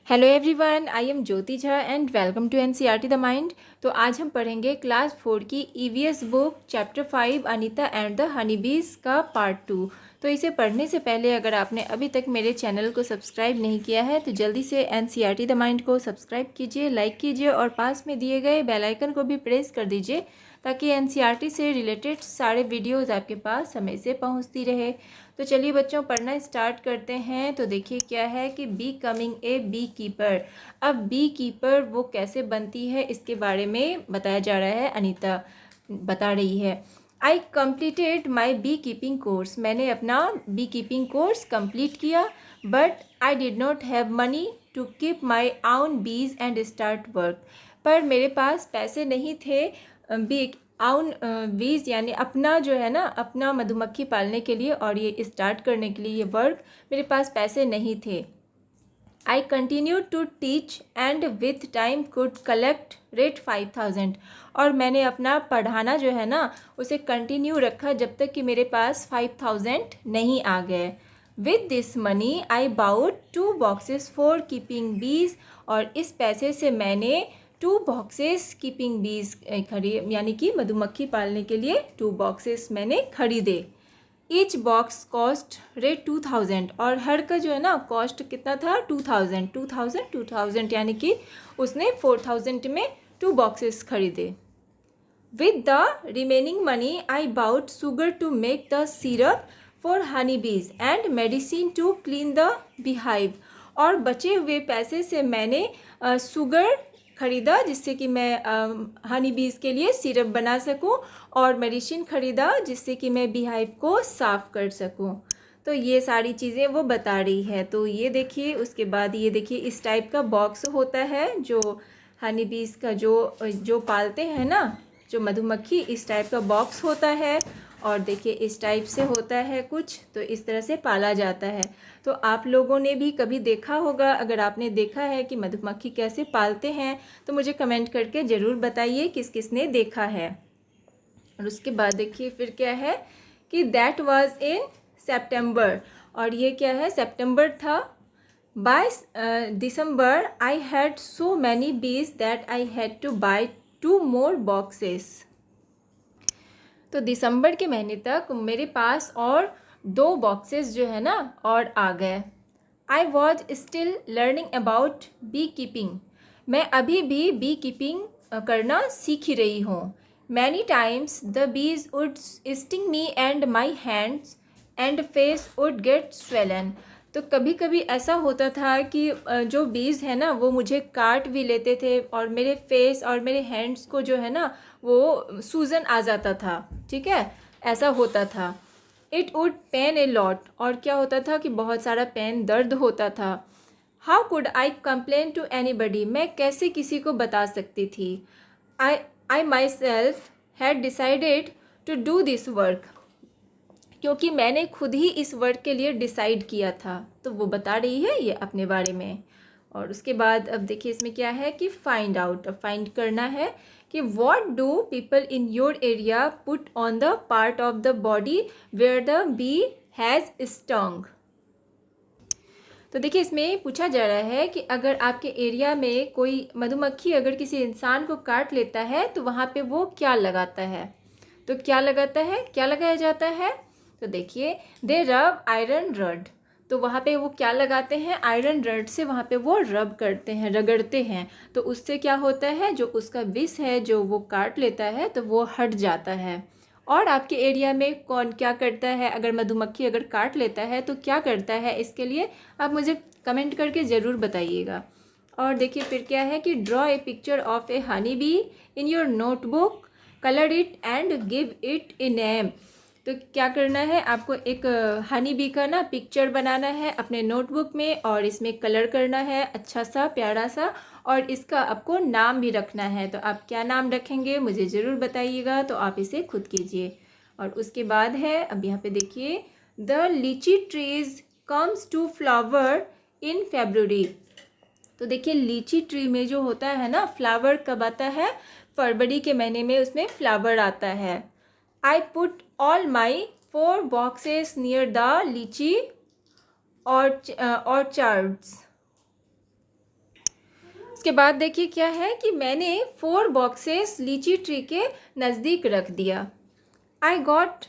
Hello everyone, I am Jyoti Jha and welcome to NCERT the mind. तो आज हम पढ़ेंगे क्लास 4 की EVS book chapter 5 Anita and the honeybees का पार्ट 2। तो इसे पढ़ने से पहले अगर आपने अभी तक मेरे चैनल को सब्सक्राइब नहीं किया है तो जल्दी से एनसीईआरटी द माइंड को सब्सक्राइब कीजिए, लाइक कीजिए और पास में दिए गए बेल आइकन को भी प्रेस कर दीजिए ताकि एनसीईआरटी से रिलेटेड सारे वीडियोज़ आपके पास समय से पहुँचती रहे। तो चलिए बच्चों, पढ़ना स्टार्ट करते हैं। तो देखिए क्या है कि be coming A bee keeper. अब बी कीपर वो कैसे बनती है इसके बारे में बताया जा रहा है। अनीता बता रही है, I completed my bee keeping course. मैंने अपना बी कीपिंग कोर्स कंप्लीट किया, but I did not have money to keep my own bees and start work. पर मेरे पास पैसे नहीं थे बी आउन बीज यानी अपना जो है ना, अपना मधुमक्खी पालने के लिए और ये स्टार्ट करने के लिए ये वर्क मेरे पास पैसे नहीं थे। I continue to teach and with time could collect rate 5000। और मैंने अपना पढ़ाना जो है ना उसे कंटिन्यू रखा जब तक कि मेरे पास 5000 नहीं आ गए। With this money I bought 2 boxes for keeping bees. और इस पैसे से मैंने 2 बॉक्सेस कीपिंग बीज यानी कि मधुमक्खी पालने के लिए 2 बॉक्सेस मैंने खरीदे। Each box cost rate 2000। और हर का जो है ना कॉस्ट कितना था, 2000 यानी कि उसने 4000 में 2 बॉक्सेस खरीदे। With the remaining money I bought sugar to make the syrup for honey bees and medicine to clean the beehive. और बचे हुए पैसे से मैंने शुगर ख़रीदा जिससे कि मैं हनी बीज के लिए सिरप बना सकूं, और मेडिसिन ख़रीदा जिससे कि मैं बीहाइव को साफ़ कर सकूं। तो ये सारी चीज़ें वो बता रही है। तो ये देखिए, उसके बाद ये देखिए इस टाइप का बॉक्स होता है जो हनी बीज का जो पालते हैं ना, जो मधुमक्खी, इस टाइप का बॉक्स होता है। और देखिए इस टाइप से होता है कुछ, तो इस तरह से पाला जाता है। तो आप लोगों ने भी कभी देखा होगा। अगर आपने देखा है कि मधुमक्खी कैसे पालते हैं तो मुझे कमेंट करके ज़रूर बताइए किस किस ने देखा है। और उसके बाद देखिए फिर क्या है कि दैट वाज इन सितंबर। और ये क्या है, सितंबर था। By December I had so many bees that I had to buy 2 more boxes. तो दिसंबर के महीने तक मेरे पास और 2 बॉक्सेस जो है ना और आ गए। I was still learning about bee keeping. मैं अभी भी बी कीपिंग करना सीख ही रही हूँ। Many times the bees would sting me and my hands and face would get swollen. तो कभी कभी ऐसा होता था कि जो बीज है ना वो मुझे काट भी लेते थे और मेरे फेस और मेरे हैंड्स को जो है ना वो सूजन आ जाता था। ठीक है, ऐसा होता था। It would pain a lot. और क्या होता था कि बहुत सारा पेन, दर्द होता था। How could I complain to anybody. मैं कैसे किसी को बता सकती थी। I I myself had decided to do this work. क्योंकि मैंने खुद ही इस वर्क के लिए डिसाइड किया था। तो वो बता रही है ये अपने बारे में। और उसके बाद अब देखिए इसमें क्या है कि फाइंड आउट। अब फाइंड करना है कि what do people in your area put on the part of the body where the bee has stung. तो देखिए इसमें पूछा जा रहा है कि अगर आपके एरिया में कोई मधुमक्खी अगर किसी इंसान को काट लेता है तो वहाँ पे वो क्या लगाता है। तो क्या लगाता है, क्या लगाया जाता है। तो देखिए दे रब आयरन रड। तो वहाँ पे वो क्या लगाते हैं, आयरन रड से वहाँ पे वो रब करते हैं, रगड़ते हैं। तो उससे क्या होता है, जो उसका विष है जो वो काट लेता है तो वो हट जाता है। और आपके एरिया में कौन क्या करता है, अगर मधुमक्खी अगर काट लेता है तो क्या करता है, इसके लिए आप मुझे कमेंट करके ज़रूर बताइएगा। और देखिए फिर क्या है कि draw a picture of A honey be in your notebook, colour it and give it a name. तो क्या करना है, आपको एक हनी बी का ना पिक्चर बनाना है अपने नोटबुक में और इसमें कलर करना है अच्छा सा प्यारा सा, और इसका आपको नाम भी रखना है। तो आप क्या नाम रखेंगे मुझे ज़रूर बताइएगा, तो आप इसे खुद कीजिए। और उसके बाद है अब यहाँ पे देखिए the lychee trees comes to flower in February. तो देखिए लीची ट्री में जो होता है ना फ्लावर कब आता है, फरवरी के महीने में उसमें फ्लावर आता है। I put all my 4 boxes near the लीची ऑर्चार्ड्स। उसके बाद देखिए क्या है कि मैंने 4 बॉक्सेस लीची ट्री के नज़दीक रख दिया। I got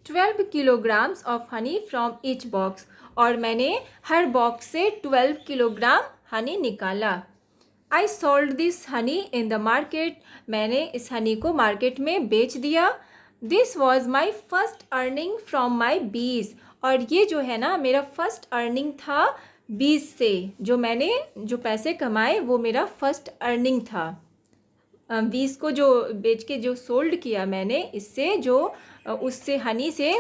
12 kilograms of honey from each box, और मैंने हर बॉक्स से 12 किलोग्राम हनी निकाला। I sold this Honey in the market, मैंने इस हनी को मार्केट में बेच दिया। This was my first earning from my बीज, और ये जो है ना मेरा फर्स्ट अर्निंग था बीज से, जो मैंने जो पैसे कमाए वो मेरा फर्स्ट अर्निंग था। बीज को जो बेच के जो सोल्ड किया मैंने, इससे जो उससे हनी से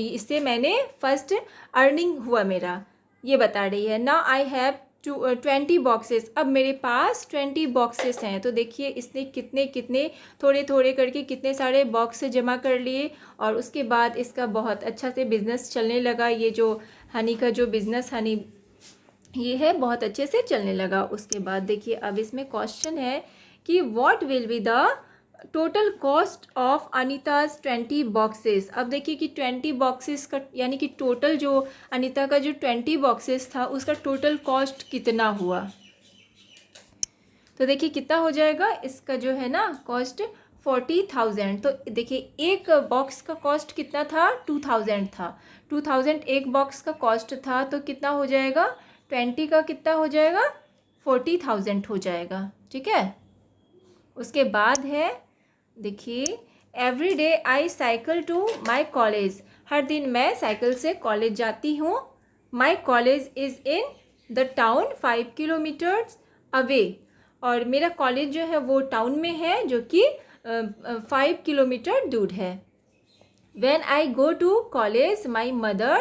इससे मैंने फर्स्ट अर्निंग हुआ मेरा, ये बता रही है। नाउ आई हैव 20 बॉक्सेस, अब मेरे पास 20 बॉक्सेस हैं। तो देखिए इसने कितने कितने थोड़े थोड़े करके कितने सारे बॉक्स जमा कर लिए, और उसके बाद इसका बहुत अच्छा से बिज़नेस चलने लगा। ये जो हनी का जो बिज़नेस हनी ये है बहुत अच्छे से चलने लगा। उसके बाद देखिए अब इसमें क्वेश्चन है कि what will be the total cost of Anita's 20 boxes. अब देखिए कि 20 बॉक्सेस का यानी कि टोटल जो अनीता का जो 20 बॉक्सेस था उसका टोटल कॉस्ट कितना हुआ। तो देखिए कितना हो जाएगा इसका जो है ना कॉस्ट 40,000। तो देखिए एक बॉक्स का कॉस्ट कितना था 2,000 था। 2,000 एक बॉक्स का कॉस्ट था, तो कितना हो जाएगा 20 का कितना हो जाएगा 40,000 हो जाएगा। ठीक है। उसके बाद है देखिए every day I cycle to my college, हर दिन मैं साइकिल से कॉलेज जाती हूँ। My college is in the town 5 kilometres away, और मेरा कॉलेज जो है वो टाउन में है जो कि 5 किलोमीटर दूर है। When I go to college, my mother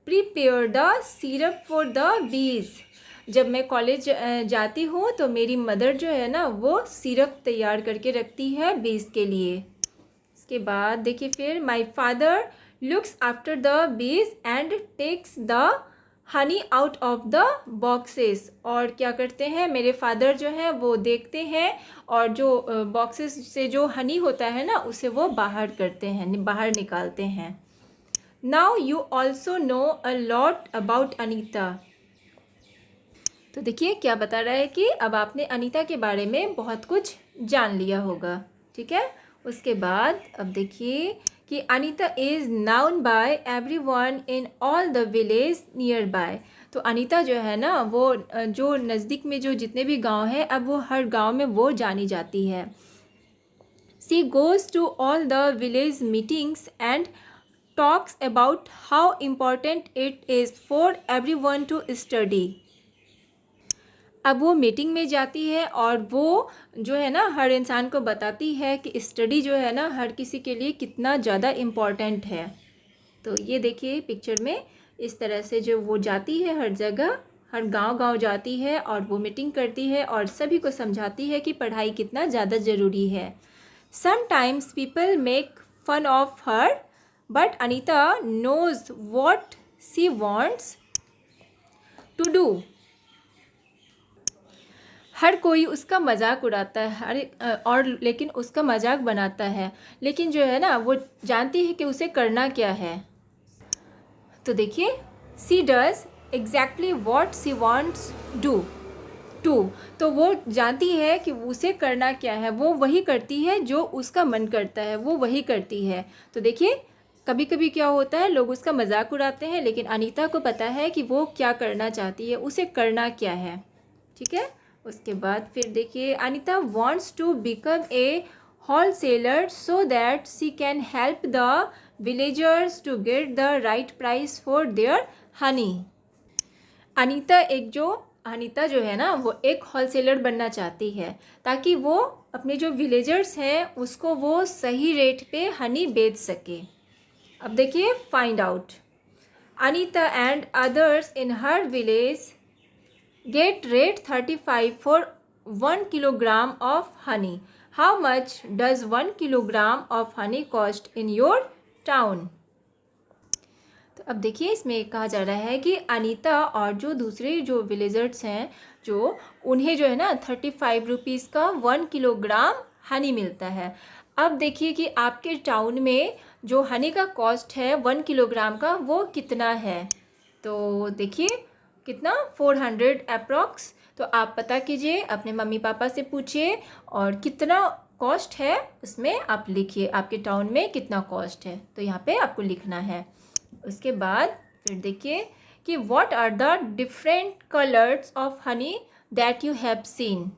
prepare the syrup for the bees. जब मैं कॉलेज जाती हूँ तो मेरी मदर जो है ना वो सिरप तैयार करके रखती है बीज के लिए। इसके बाद देखिए फिर my father looks after the bees and takes the honey out of the boxes, और क्या करते हैं मेरे फादर जो है वो देखते हैं और जो बॉक्सेस से जो हनी होता है ना उसे वो बाहर करते हैं, बाहर निकालते हैं। Now you also know a lot about Anita. तो देखिए क्या बता रहा है कि अब आपने अनीता के बारे में बहुत कुछ जान लिया होगा। ठीक है। उसके बाद अब देखिए कि Anita is known by everyone in all the village nearby. तो अनीता जो है ना वो जो नज़दीक में जो जितने भी गांव हैं अब वो हर गांव में वो जानी जाती है। She goes to all the village meetings and talks about how important it is for everyone to study. अब वो मीटिंग में जाती है और वो जो है ना हर इंसान को बताती है कि स्टडी जो है ना हर किसी के लिए कितना ज़्यादा इम्पॉर्टेंट है। तो ये देखिए पिक्चर में इस तरह से जो वो जाती है हर जगह, हर गांव-गांव जाती है और वो मीटिंग करती है और सभी को समझाती है कि पढ़ाई कितना ज़्यादा ज़रूरी है। Sometimes people make fun of her but Anita knows what she wants to do. हर कोई उसका मजाक उड़ाता है और लेकिन उसका मजाक बनाता है, लेकिन जो है ना वो जानती है कि उसे करना क्या है। तो देखिए she does exactly what she wants do to. तो वो जानती है कि उसे करना क्या है, वो वही करती है जो उसका मन करता है, वो वही करती है। तो देखिए कभी कभी क्या होता है लोग उसका मजाक उड़ाते हैं, लेकिन अनीता को पता है कि वो क्या करना चाहती है, उसे करना क्या है। ठीक है। उसके बाद फिर देखिए Anita wants to become a wholesaler so that she can help the villagers to get the right price for their honey. Anita जो है ना वो एक होलसेलर बनना चाहती है ताकि वो अपने जो विलेजर्स हैं उसको वो सही रेट पे हनी बेच सके। अब देखिए find out. Anita and others in her village get rate 35 for 1 kilogram of honey. How much does 1 kilogram of honey cost in your town? तो अब देखिए इसमें कहा जा रहा है कि अनीता और जो दूसरे जो विलेजर्स हैं जो उन्हें जो है ना 35 रुपीज़ का 1 किलोग्राम हनी मिलता है। अब देखिए कि आपके टाउन में जो हनी का कॉस्ट है 1 किलोग्राम का वो कितना है। तो देखिए कितना 400 अप्रॉक्स तो आप पता कीजिए, अपने मम्मी पापा से पूछिए और कितना कॉस्ट है उसमें आप लिखिए, आपके टाउन में कितना कॉस्ट है, तो यहाँ पे आपको लिखना है। उसके बाद फिर देखिए कि what are the different colours of honey that you have seen.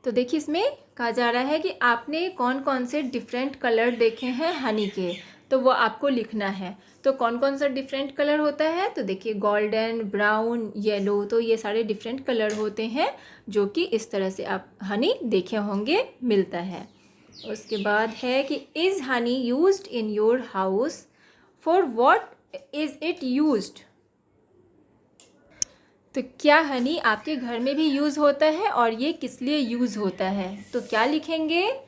तो देखिए इसमें कहा जा रहा है कि आपने कौन कौन से डिफरेंट कलर देखे हैं हनी के, तो वो आपको लिखना है। तो कौन कौन सा डिफरेंट कलर होता है, तो देखिए गोल्डन, ब्राउन, येलो, तो ये सारे डिफरेंट कलर होते हैं जो कि इस तरह से आप हनी देखे होंगे मिलता है। उसके बाद है कि is Honey used in your house, for what is it used. तो क्या हनी आपके घर में भी यूज़ होता है और ये किस लिए यूज़ होता है, तो क्या लिखेंगे,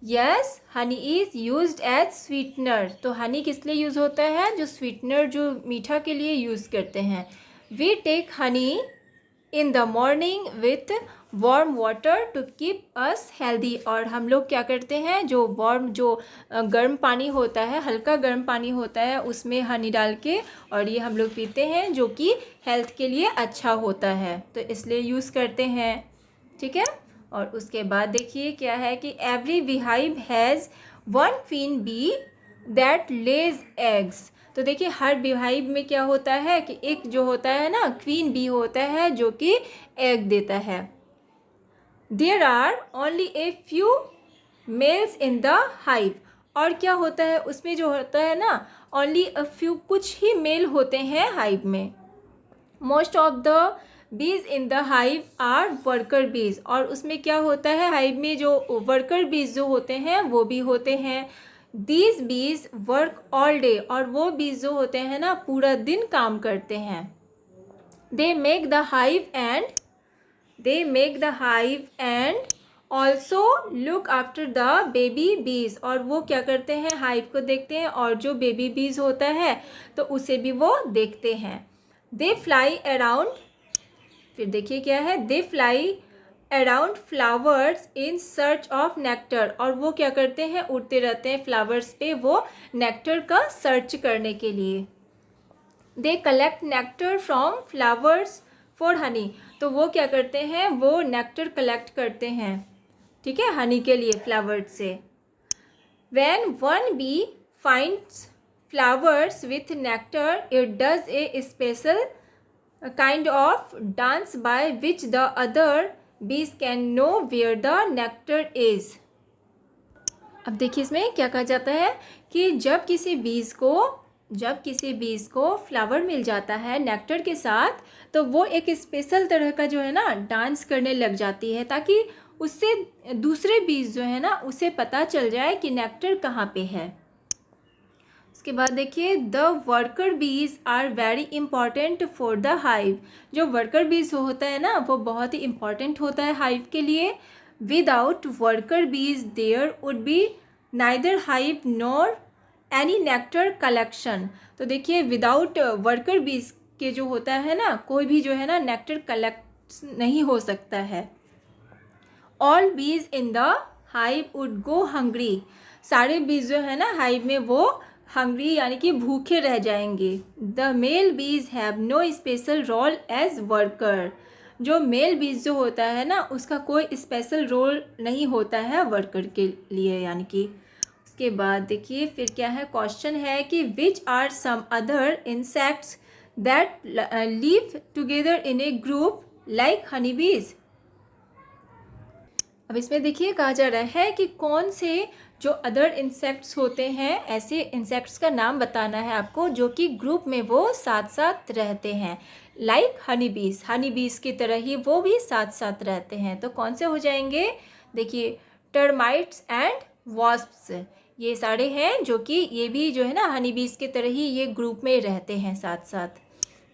yes honey is used as sweetener. तो हनी किस लिए यूज़ होता है, जो स्वीटनर, जो मीठा के लिए यूज़ करते हैं। We take honey in the morning with warm water to keep us healthy. और हम लोग क्या करते हैं, जो वार्म, जो गर्म पानी होता है, हल्का गर्म पानी होता है, उसमें हनी डाल के और ये हम लोग पीते हैं, जो कि हेल्थ के लिए अच्छा होता है, तो इसलिए यूज़ करते हैं। ठीक है। और उसके बाद देखिए क्या है कि every beehive has one queen bee that lays eggs. तो देखिए हर बीहाइव में क्या होता है कि एक जो होता है ना क्वीन बी होता है जो कि एग देता है। There are only a few males in the hive. और क्या होता है उसमें, जो होता है ना ओनली अ फ्यू, कुछ ही मेल होते हैं हाइव में। Most of the bees in the hive are worker bees. और उसमें क्या होता है, हाइव में जो वर्कर बीज जो होते हैं वो भी होते हैं। These be's verb all day. और वो बीज जो होते हैं ना पूरा दिन काम करते हैं। They make the hive and also look after the baby बीज। और वो क्या करते हैं, हाइव को देखते हैं और जो बेबी बीज होता है तो उसे भी वो देखते हैं। दे फ्लाई अराउंड, फिर देखिए क्या है, they fly around flowers in search of nectar. और वो क्या करते हैं, उड़ते रहते हैं फ्लावर्स पे, वो नेक्टर का सर्च करने के लिए। They collect nectar from flowers for Honey. तो वो क्या करते हैं, वो नेक्टर कलेक्ट करते हैं, ठीक है, हनी के लिए फ्लावर्स से। When one bee finds flowers with nectar, it does a special kind of dance by which the other bees can know where the nectar is. अब देखिए इसमें क्या कहा जाता है कि जब किसी बीज को फ्लावर मिल जाता है नेक्टर के साथ, तो वो एक स्पेशल तरह का जो है ना डांस करने लग जाती है, ताकि उससे दूसरे बीज जो है ना उसे पता चल जाए कि नेक्टर कहाँ पे है। उसके बाद देखिए the worker bees are very important for the hive. जो वर्कर बीज होता है ना वो बहुत ही इंपॉर्टेंट होता है हाइव के लिए। Without worker bees there would be neither hive nor any nectar collection. तो देखिए विदाउट वर्कर बीज के जो होता है ना कोई भी जो है ना नेक्टर कलेक्ट नहीं हो सकता है। ऑल बीज in the hive would go hungry. सारे बीज जो है ना हाइव में वो हंग्री यानी कि भूखे रह जाएंगे। The male bees have no special role as worker. जो मेल बीज जो होता है ना उसका कोई स्पेशल रोल नहीं होता है वर्कर के लिए, यानी कि। उसके बाद देखिए फिर क्या है, क्वेश्चन है कि which are some other insects that live together in a group like honey bees. अब इसमें देखिए कहा जा रहा है कि कौन से जो अदर इंसेक्ट्स होते हैं, ऐसे इंसेक्ट्स का नाम बताना है आपको जो कि ग्रुप में वो साथ साथ रहते हैं। लाइक हनी बीज की तरह ही वो भी साथ साथ रहते हैं। तो कौन से हो जाएंगे, देखिए टर्माइट्स एंड वॉस्प्स, ये सारे हैं जो कि ये भी जो है ना हनी बीज की तरह ही ये ग्रुप में रहते हैं साथ साथ।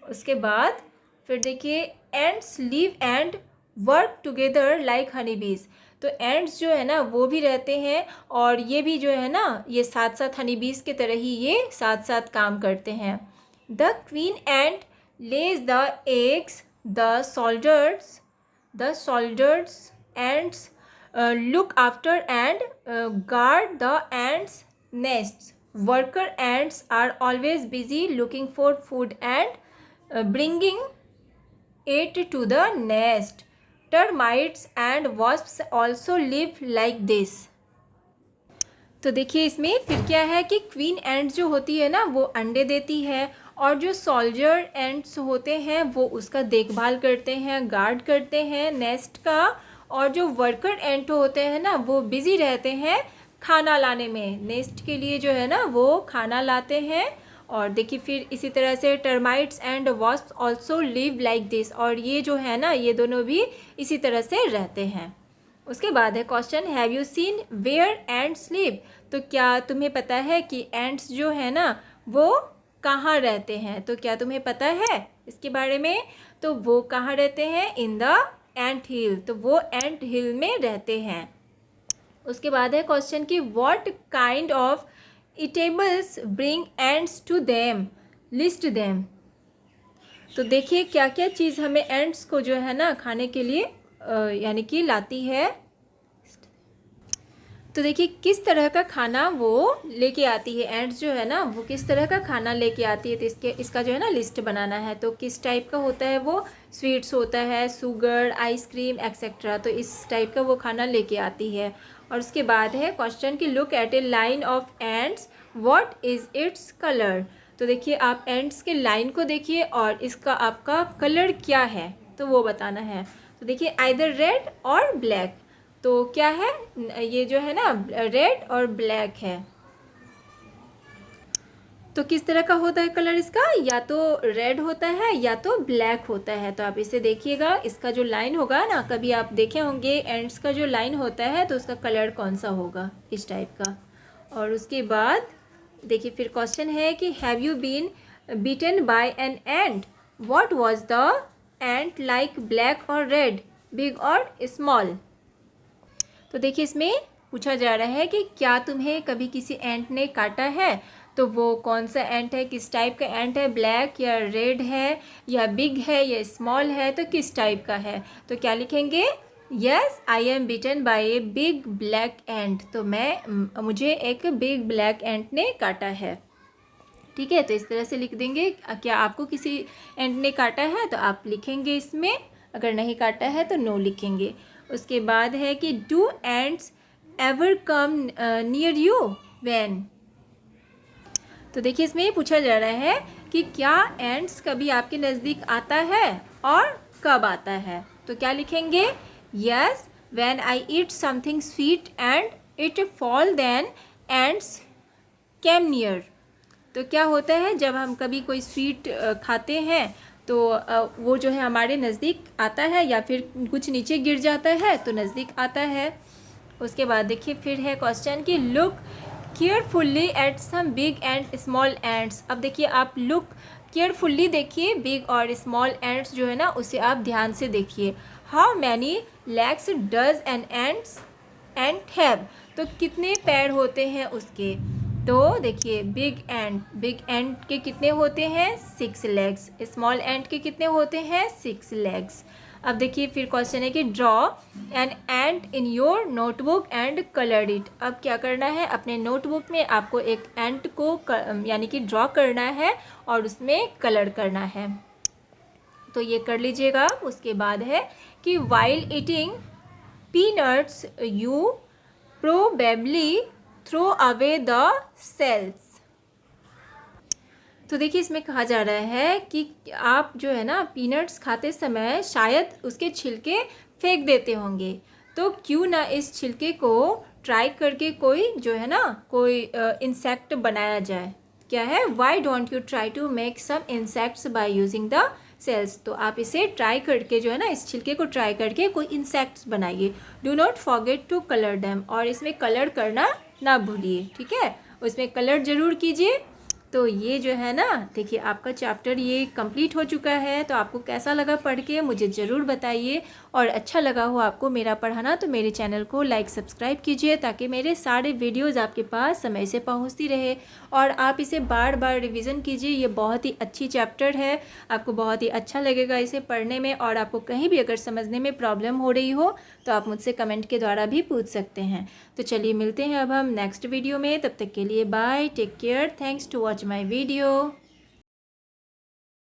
उसके बाद फिर देखिए ends live and work together like honey बीज। तो एंड्स जो है ना वो भी रहते हैं और ये भी जो है ना ये साथ साथ हनी बीज की तरह ही ये साथ साथ काम करते हैं। The queen and Lay's the eggs, the soldiers ends look after and guard the ants' nests. Worker ants are always busy looking for food and bringing ate to the nest. Termites and wasps also live like this. तो देखिए इसमें फिर क्या है कि queen एंट जो होती है ना वो अंडे देती है, और जो सोल्जर एंट्स होते हैं वो उसका देखभाल करते हैं, गार्ड करते हैं नेस्ट का, और जो वर्कर एंट होते हैं ना वो बिज़ी रहते हैं खाना लाने में, नेस्ट के लिए जो है ना वो खाना लाते हैं। और देखिए फिर इसी तरह से termites and wasps also live like this, और ये जो है ना ये दोनों भी इसी तरह से रहते हैं। उसके बाद है question, have you seen where ants live? तो क्या तुम्हें पता है कि एंट्स जो है ना वो कहाँ रहते हैं? तो क्या तुम्हें पता है इसके बारे में? तो वो कहाँ रहते हैं? इन द एंट हिल, तो वो एंट हिल में रहते हैं। उसके बाद है क्वेश्चन कि what kind of eatables bring ants to them, list them. तो देखिए क्या क्या चीज़ हमें एंट्स को जो है ना खाने के लिए यानी कि लाती है। तो देखिए किस तरह का खाना वो लेके आती है, एंड्स जो है ना वो किस तरह का खाना लेके आती है, तो इसका जो है ना लिस्ट बनाना है। तो किस टाइप का होता है वो? स्वीट्स होता है, शुगर, आइसक्रीम एक्सेट्रा, तो इस टाइप का वो खाना लेके आती है। और उसके बाद है क्वेश्चन कि look at A line of ends, what is its colour? तो देखिए आप एंड्स के लाइन को देखिए और इसका आपका कलर क्या है तो वो बताना है। तो देखिए आइदर रेड और ब्लैक, तो क्या है ये जो है ना रेड और ब्लैक है। तो किस तरह का होता है कलर इसका? या तो रेड होता है या तो ब्लैक होता है। तो आप इसे देखिएगा, इसका जो लाइन होगा ना, कभी आप देखे होंगे एंड्स का जो लाइन होता है तो उसका कलर कौन सा होगा, इस टाइप का। और उसके बाद देखिए फिर क्वेश्चन है कि have you been bitten by an ant, what was the ant like, black और रेड, बिग और स्मॉल? तो देखिए इसमें पूछा जा रहा है कि क्या तुम्हें कभी किसी एंट ने काटा है? तो वो कौन सा एंट है, किस टाइप का एंट है, ब्लैक या रेड है या बिग है या स्मॉल है, तो किस टाइप का है? तो क्या लिखेंगे? Yes I am bitten by a big black ant, तो मुझे एक बिग ब्लैक एंट ने काटा है। ठीक है, तो इस तरह से लिख देंगे। क्या आपको किसी एंट ने काटा है तो आप लिखेंगे इसमें, अगर नहीं काटा है तो नो लिखेंगे। उसके बाद है कि do ants ever come near you when? तो देखिए इसमें पूछा जा रहा है कि क्या एंट्स कभी आपके नज़दीक आता है और कब आता है? तो क्या लिखेंगे? Yes when I eat something sweet and it fall then ants came near. तो क्या होता है जब हम कभी कोई स्वीट खाते हैं तो वो जो है हमारे नज़दीक आता है, या फिर कुछ नीचे गिर जाता है तो नज़दीक आता है। उसके बाद देखिए फिर है क्वेश्चन कि look carefully at some big and small ants. अब देखिए आप लुक केयरफुल्ली देखिए, बिग और स्मॉल एंट्स जो है ना उसे आप ध्यान से देखिए। How many legs does an ant have? तो कितने पैर होते हैं उसके? तो देखिए बिग एंट के कितने होते हैं? 6 लेग्स। स्मॉल एंट के कितने होते हैं? 6 लेग्स। अब देखिए फिर क्वेश्चन है कि draw an ant in your notebook and colour it. अब क्या करना है, अपने नोटबुक में आपको एक एंट को यानी कि ड्रॉ करना है और उसमें कलर करना है। तो ये कर लीजिएगा। उसके बाद है कि while eating peanuts you probably throw away the shells. तो देखिए इसमें कहा जा रहा है कि आप जो है ना पीनट्स खाते समय शायद उसके छिलके फेंक देते होंगे, तो क्यों ना इस छिलके को ट्राई करके कोई जो है ना कोई इंसेक्ट बनाया जाए। क्या है? Why don't you try to make some insects by using the shells. तो आप इसे ट्राई करके जो है ना इस छिलके को ट्राई करके कोई इंसेक्ट्स बनाइए। Do not forget to colour them, और इसमें कलर करना ना भूलिए। ठीक है, उसमें कलर ज़रूर कीजिए। तो ये जो है ना देखिए आपका चैप्टर ये कंप्लीट हो चुका है। तो आपको कैसा लगा पढ़ के मुझे ज़रूर बताइए, और अच्छा लगा हो आपको मेरा पढ़ाना तो मेरे चैनल को लाइक सब्सक्राइब कीजिए, ताकि मेरे सारे वीडियोज़ आपके पास समय से पहुंचती रहे। और आप इसे बार बार रिवीजन कीजिए, ये बहुत ही अच्छी चैप्टर है, आपको बहुत ही अच्छा लगेगा इसे पढ़ने में। और आपको कहीं भी अगर समझने में प्रॉब्लम हो रही हो तो आप मुझसे कमेंट के द्वारा भी पूछ सकते हैं। तो चलिए मिलते हैं अब हम नेक्स्ट वीडियो में, तब तक के लिए bye, take care, thanks to watch my video.